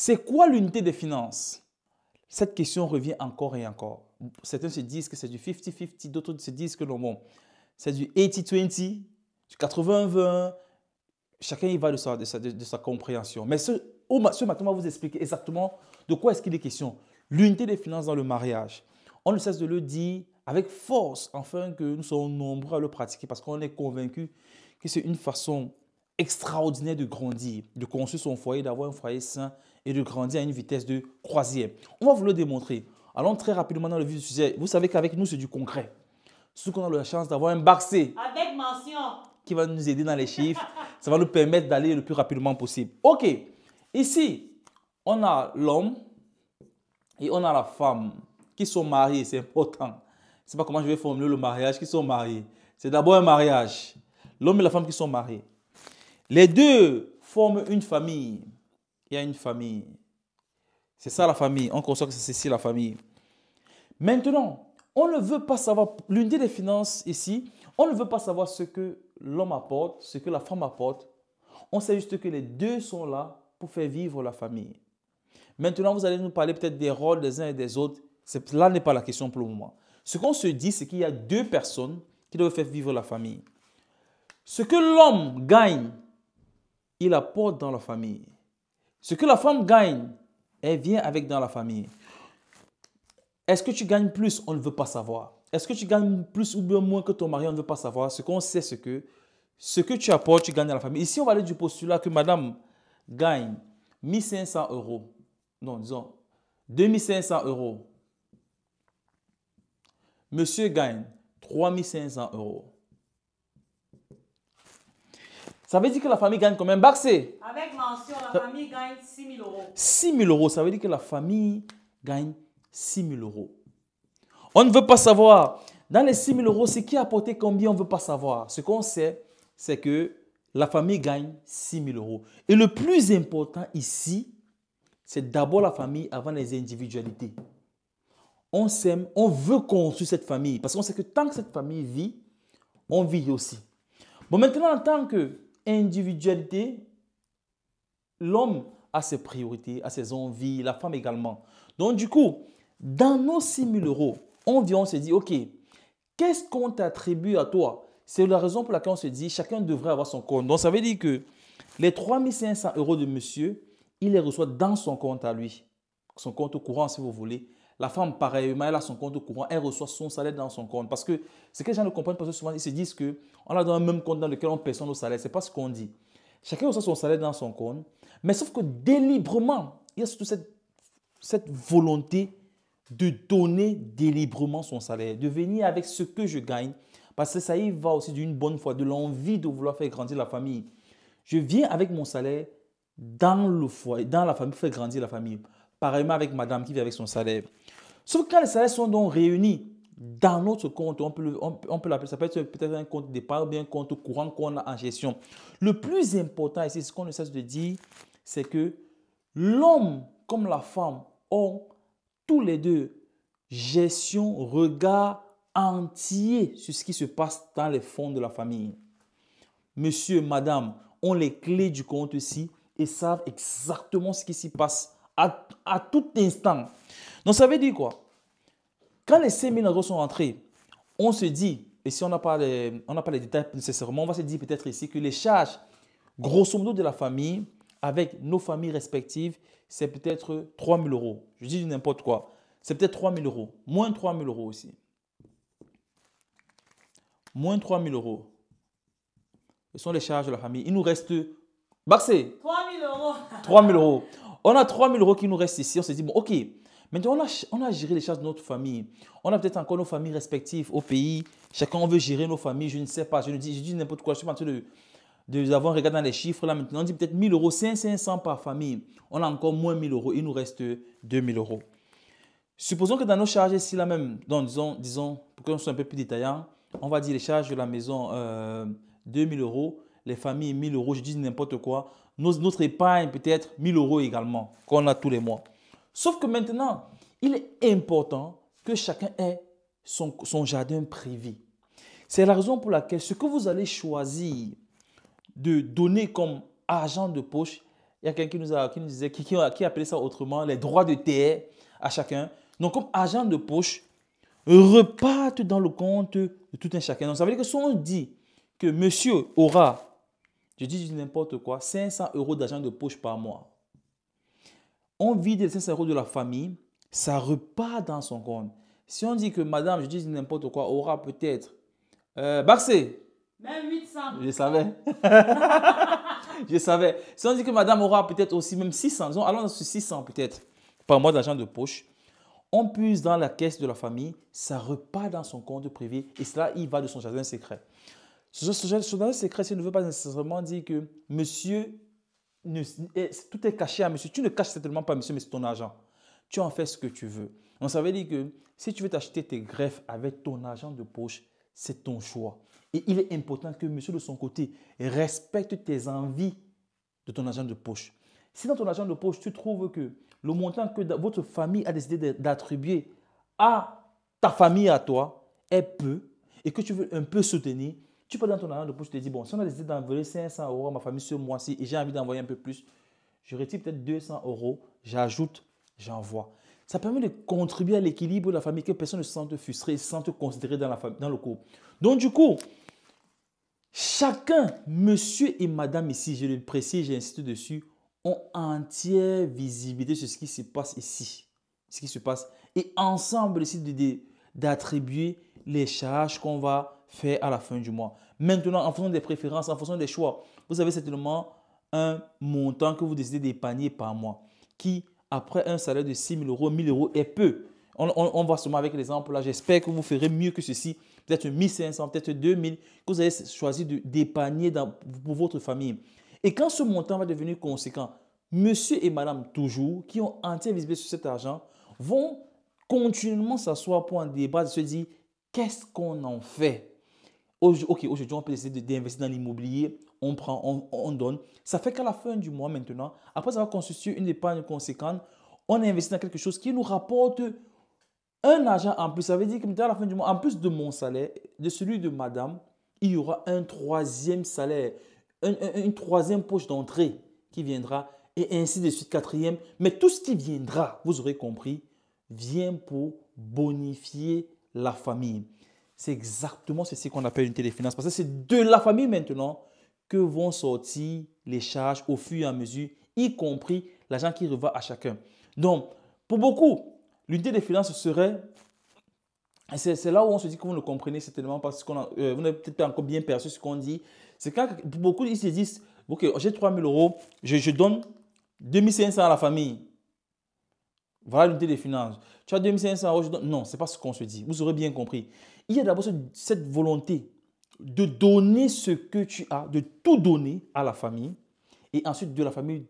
C'est quoi l'unité des finances? Cette question revient encore et encore. Certains se disent que c'est du 50-50, d'autres se disent que non, bon, c'est du 80-20, du 80-20. Chacun y va de sa compréhension. Mais ce matin, on va vous expliquer exactement de quoi est-ce qu'il est question. L'unité des finances dans le mariage. On ne cesse de le dire avec force, afin que nous soyons nombreux à le pratiquer, parce qu'on est convaincus que c'est une façon extraordinaire de grandir, de construire son foyer, d'avoir un foyer sain et de grandir à une vitesse de croisière. On va vous le démontrer. Allons très rapidement dans le vif du sujet. Vous savez qu'avec nous, c'est du concret. Surtout qu'on a la chance d'avoir un bac C. Avec mention. Qui va nous aider dans les chiffres. Ça va nous permettre d'aller le plus rapidement possible. OK. Ici, on a l'homme et on a la femme qui sont mariés. C'est important. Je ne sais pas comment je vais formuler le mariage. Qui sont mariés. C'est d'abord un mariage. L'homme et la femme qui sont mariés. Les deux forment une famille. Il y a une famille. C'est ça la famille. On conçoit que c'est ceci la famille. Maintenant, on ne veut pas savoir, l'unité des finances ici, on ne veut pas savoir ce que l'homme apporte, ce que la femme apporte. On sait juste que les deux sont là pour faire vivre la famille. Maintenant, vous allez nous parler peut-être des rôles des uns et des autres. Là n'est pas la question pour le moment. Ce qu'on se dit, c'est qu'il y a deux personnes qui doivent faire vivre la famille. Ce que l'homme gagne, il apporte dans la famille. Ce que la femme gagne, elle vient avec dans la famille. Est-ce que tu gagnes plus? On ne veut pas savoir. Est-ce que tu gagnes plus ou bien moins que ton mari? On ne veut pas savoir. Ce qu'on sait, c'est que ce que tu apportes, tu gagnes dans la famille. Ici, on va aller du postulat que madame gagne 1 500 euros. Non, disons 2 500 euros. Monsieur gagne 3 500 euros. Ça veut dire que la famille gagne combien? Bac C. Avec mention, la famille gagne 6 000 euros. 6 000 euros, ça veut dire que la famille gagne 6 000 euros. On ne veut pas savoir. Dans les 6 000 euros, c'est qui a apporté combien, on ne veut pas savoir. Ce qu'on sait, c'est que la famille gagne 6 000 euros. Et le plus important ici, c'est d'abord la famille avant les individualités. On s'aime, on veut construire cette famille. Parce qu'on sait que tant que cette famille vit, on vit aussi. Bon, maintenant, en tant qu'individualité, l'homme a ses priorités, a ses envies, la femme également. Donc, du coup, dans nos 6 000 euros, on vient, on se dit, OK, qu'est-ce qu'on t'attribue à toi? C'est la raison pour laquelle on se dit, chacun devrait avoir son compte. Donc, ça veut dire que les 3 500 euros de monsieur, il les reçoit dans son compte à lui. Son compte courant, si vous voulez. La femme, pareillement, elle a son compte courant, elle reçoit son salaire dans son compte. Parce que ce que les gens ne comprennent pas, parce que souvent, ils se disent qu'on a dans un même compte dans lequel on perçoit nos salaires. Ce n'est pas ce qu'on dit. Chacun reçoit son salaire dans son compte. Mais sauf que délibérément, il y a surtout cette volonté de donner délibérément son salaire, de venir avec ce que je gagne, parce que ça y va aussi d'une bonne foi, de l'envie de vouloir faire grandir la famille. Je viens avec mon salaire dans le foyer, dans la famille, pour faire grandir la famille. Pareillement avec madame qui vit avec son salaire. Sauf que quand les salaires sont donc réunis dans notre compte, on peut l'appeler, ça peut être peut-être un compte d'épargne ou bien un compte courant qu'on a en gestion. Le plus important ici, ce qu'on ne cesse de dire, c'est que l'homme comme la femme ont tous les deux gestion, regard entier sur ce qui se passe dans les fonds de la famille. Monsieur, madame ont les clés du compte ici et savent exactement ce qui s'y passe à tout instant. Donc ça veut dire quoi? Quand les 5 000 euros sont rentrés, on se dit, et si on n'a pas les détails nécessairement, on va se dire peut-être ici que les charges, grosso modo de la famille, avec nos familles respectives, c'est peut-être 3 000 euros. Je dis n'importe quoi. C'est peut-être 3 000 euros. Moins 3 000 euros aussi. Moins 3 000 euros. Ce sont les charges de la famille. Il nous reste... Baxé. 3 000 euros. 3 000 euros. On a 3 000 euros qui nous restent ici. On se dit, bon, OK. Maintenant, on a géré les charges de notre famille. On a peut-être encore nos familles respectives au pays. Chacun veut gérer nos familles. Je ne sais pas. Je dis n'importe quoi. Je suis en train de avoir regardé dans les chiffres. Là, maintenant, on dit peut-être 1 000 euros, 500 par famille. On a encore moins 1 000 euros. Il nous reste 2 000 euros. Supposons que dans nos charges ici, là même, donc disons, pour qu'on soit un peu plus détaillant, on va dire les charges de la maison, 2 000 euros. Les familles, 1 000 euros. Je dis n'importe quoi. Notre épargne, peut-être 1 000 euros également, qu'on a tous les mois. Sauf que maintenant, il est important que chacun ait son jardin privé. C'est la raison pour laquelle ce que vous allez choisir de donner comme argent de poche Il y a quelqu'un qui nous disait, qui appelait ça autrement, les droits de terre à chacun. Donc, comme argent de poche, repartent dans le compte de tout un chacun. Donc, ça veut dire que si on dit que monsieur aura, je dis n'importe quoi, 500 euros d'argent de poche par mois, on vide les 500 euros de la famille, ça repart dans son compte. Si on dit que madame, je dis n'importe quoi, aura peut-être, Baxé, Même 800. je savais. Je savais. Si on dit que madame aura peut-être aussi même 600, disons, allons sur 600 peut-être, par mois d'argent de poche, on puise dans la caisse de la famille, ça repart dans son compte privé et cela, il va de son jardin secret. Ce jardin secret, ça ne veut pas nécessairement dire que monsieur, tout est caché à monsieur. Tu ne caches certainement pas monsieur, mais c'est ton argent. Tu en fais ce que tu veux. Donc ça veut dire que si tu veux t'acheter tes greffes avec ton argent de poche, c'est ton choix. Et il est important que monsieur de son côté respecte tes envies de ton argent de poche. Si dans ton argent de poche, tu trouves que le montant que votre famille a décidé d'attribuer à ta famille, à toi, est peu et que tu veux un peu soutenir, tu peux dans ton argent de poche te dire, bon, si on a décidé d'envoyer 500 euros à ma famille ce mois-ci et j'ai envie d'envoyer un peu plus, je retire peut-être 200 euros, j'ajoute, j'envoie. Ça permet de contribuer à l'équilibre de la famille, que personne ne se sente frustré, se sente considéré dans le couple. Donc du coup, chacun, monsieur et madame ici, je le précise, j'insiste dessus, ont entière visibilité sur ce qui se passe ici. Ce qui se passe. Et ensemble, décident d'attribuer les charges qu'on va faire à la fin du mois. Maintenant, en fonction des préférences, en fonction des choix, vous avez certainement un montant que vous décidez d'épargner par mois qui, après un salaire de 6 000 euros, 1 000 euros est peu. On va seulement avec l'exemple là. J'espère que vous ferez mieux que ceci. Peut-être 1 500, peut-être 2 000 que vous avez choisi d'épargner pour votre famille. Et quand ce montant va devenir conséquent, monsieur et madame toujours, qui ont entière visibilité sur cet argent, vont continuellement s'asseoir pour en débattre et se dire, qu'est-ce qu'on en fait? Ok, aujourd'hui, on peut essayer d'investir dans l'immobilier, on prend, on donne. Ça fait qu'à la fin du mois maintenant, après avoir constitué une épargne conséquente, on investit dans quelque chose qui nous rapporte un argent en plus. Ça veut dire que à la fin du mois, en plus de mon salaire, de celui de madame, il y aura un troisième salaire, une troisième poche d'entrée qui viendra et ainsi de suite, quatrième. Mais tout ce qui viendra, vous aurez compris, vient pour bonifier la famille. C'est exactement ceci qu'on appelle unité des finances. Parce que c'est de la famille maintenant que vont sortir les charges au fur et à mesure, y compris l'argent qui revient à chacun. Donc, pour beaucoup, l'unité des finances serait, c'est là où on se dit que vous ne comprenez certainement pas ce qu'on a, vous n'avez peut-être pas encore bien perçu ce qu'on dit. C'est quand pour beaucoup, ils se disent, ok, j'ai 3 000 euros, je donne 2 500 à la famille. Voilà l'unité des finances. Tu as 2 500 euros, je donne. Non, ce n'est pas ce qu'on se dit. Vous aurez bien compris. Il y a d'abord cette volonté de donner ce que tu as, de tout donner à la famille et ensuite de la famille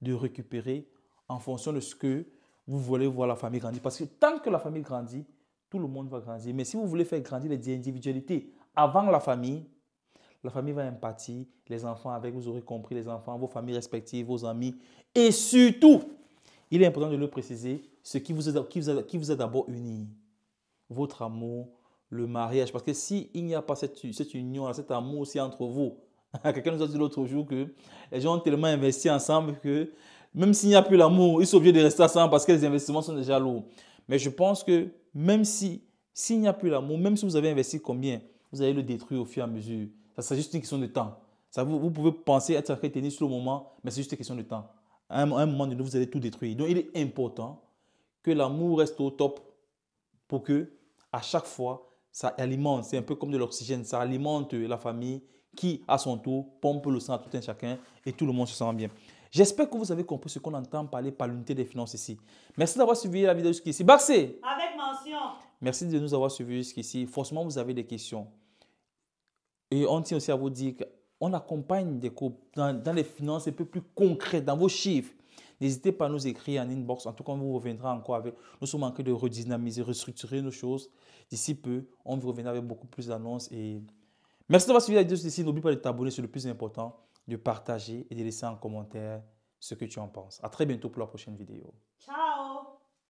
de récupérer en fonction de ce que vous voulez voir la famille grandir. Parce que tant que la famille grandit, tout le monde va grandir. Mais si vous voulez faire grandir les individualités avant la famille va impacter les enfants avec, vous aurez compris, les enfants, vos familles respectives, vos amis. Et surtout, il est important de le préciser, ce qui vous a d'abord uni. Votre amour, le mariage. Parce que s'il n'y a pas cette union, cet amour aussi entre vous, quelqu'un nous a dit l'autre jour que les gens ont tellement investi ensemble que même s'il n'y a plus l'amour, ils sont obligés de rester ensemble parce que les investissements sont déjà lourds. Mais je pense que même s'il n'y a plus l'amour, même si vous avez investi combien, vous allez le détruire au fur et à mesure. Ça, c'est juste une question de temps. Ça, vous pouvez penser être tenir sur le moment, mais c'est juste une question de temps. À un moment donné, vous allez tout détruire. Donc, il est important que l'amour reste au top pour que, à chaque fois, ça alimente. C'est un peu comme de l'oxygène. Ça alimente la famille qui, à son tour, pompe le sang à tout un chacun et tout le monde se sent bien. J'espère que vous avez compris ce qu'on entend parler par l'unité des finances ici. Merci d'avoir suivi la vidéo jusqu'ici. Baxé! Avec mention. Merci de nous avoir suivis jusqu'ici. Forcément, vous avez des questions. Et on tient aussi à vous dire qu'on accompagne des couples dans les finances un peu plus concrètes, dans vos chiffres. N'hésitez pas à nous écrire en inbox. En tout cas, on vous reviendra encore avec. Nous sommes en train de redynamiser, restructurer nos choses. D'ici peu, on vous reviendra avec beaucoup plus d'annonces. Et merci d'avoir suivi la vidéo jusqu'ici. N'oublie pas de t'abonner sur le plus important, de partager et de laisser en commentaire ce que tu en penses. À très bientôt pour la prochaine vidéo. Ciao.